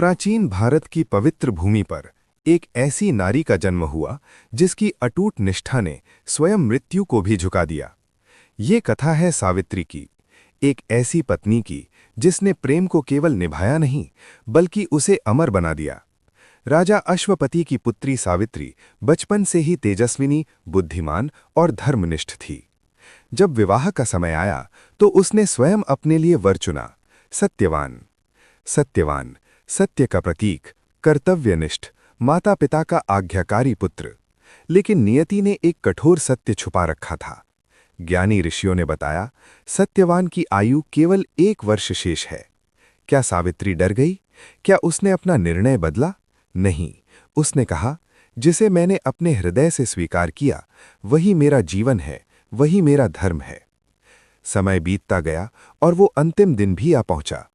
प्राचीन भारत की पवित्र भूमि पर एक ऐसी नारी का जन्म हुआ जिसकी अटूट निष्ठा ने स्वयं मृत्यु को भी झुका दिया। ये कथा है सावित्री की, एक ऐसी पत्नी की जिसने प्रेम को केवल निभाया नहीं बल्कि उसे अमर बना दिया। राजा अश्वपति की पुत्री सावित्री बचपन से ही तेजस्विनी, बुद्धिमान और धर्मनिष्ठ थी। जब विवाह का समय आया तो उसने स्वयं अपने लिए वर चुना, सत्यवान। सत्यवान, सत्य का प्रतीक, कर्तव्यनिष्ठ, माता पिता का आज्ञाकारी पुत्र। लेकिन नियति ने एक कठोर सत्य छुपा रखा था। ज्ञानी ऋषियों ने बताया, सत्यवान की आयु केवल 1 वर्ष शेष है। क्या सावित्री डर गई? क्या उसने अपना निर्णय बदला? नहीं, उसने कहा, जिसे मैंने अपने हृदय से स्वीकार किया वही मेरा जीवन है, वही मेरा धर्म है। समय बीतता गया और वो अंतिम दिन भी आ पहुंचा।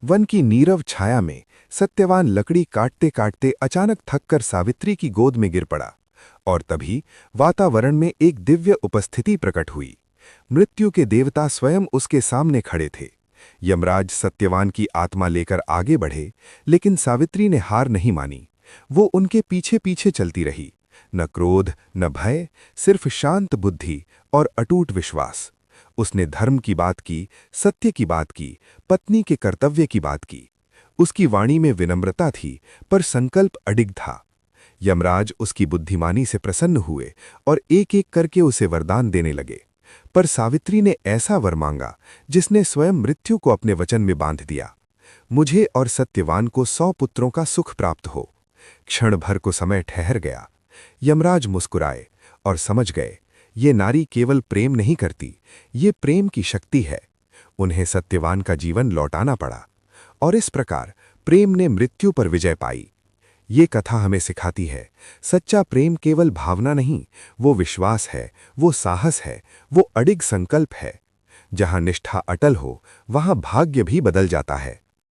वन की नीरव छाया में सत्यवान लकड़ी काटते काटते अचानक थककर सावित्री की गोद में गिर पड़ा। और तभी वातावरण में एक दिव्य उपस्थिति प्रकट हुई। मृत्यु के देवता स्वयं उसके सामने खड़े थे। यमराज सत्यवान की आत्मा लेकर आगे बढ़े, लेकिन सावित्री ने हार नहीं मानी। वो उनके पीछे पीछे चलती रही, न क्रोध न भय, सिर्फ शांत बुद्धि और अटूट विश्वास। उसने धर्म की बात की, सत्य की बात की, पत्नी के कर्तव्य की बात की। उसकी वाणी में विनम्रता थी, पर संकल्प अडिग था। यमराज उसकी बुद्धिमानी से प्रसन्न हुए और एक एक करके उसे वरदान देने लगे। पर सावित्री ने ऐसा वर मांगा जिसने स्वयं मृत्यु को अपने वचन में बांध दिया। मुझे और सत्यवान को 100 पुत्रों का सुख प्राप्त हो। क्षण भर को समय ठहर गया। यमराज मुस्कुराए और समझ गए, ये नारी केवल प्रेम नहीं करती, ये प्रेम की शक्ति है। उन्हें सत्यवान का जीवन लौटाना पड़ा और इस प्रकार प्रेम ने मृत्यु पर विजय पाई। ये कथा हमें सिखाती है, सच्चा प्रेम केवल भावना नहीं, वो विश्वास है, वो साहस है, वो अडिग संकल्प है। जहां निष्ठा अटल हो, वहां भाग्य भी बदल जाता है।